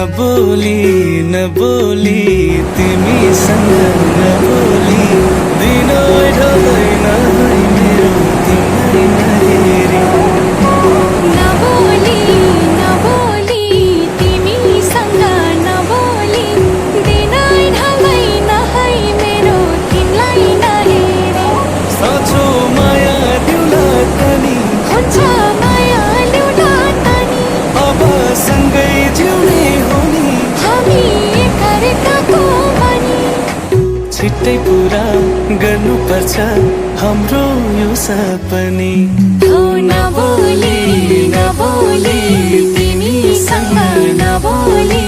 नबोली नबोली तिमीसँग नबोली दिन ढल्दैन है मेरो तिमीलाई नहेरी नबोली नबोली तिमीसँग नबोली दिन ढल्दैन है मेरो तिमीलाई नहेरी साँचो माया दिउला तनी हुन्छ माया ल्याउला तनी अब सँगै जिउने हो नि हामी एकअर्काको भनी छिट्टै पुरा गर्नुपर्छ हाम्रो यो सपनी हो नबोली नबोली तिमीसँग नबोली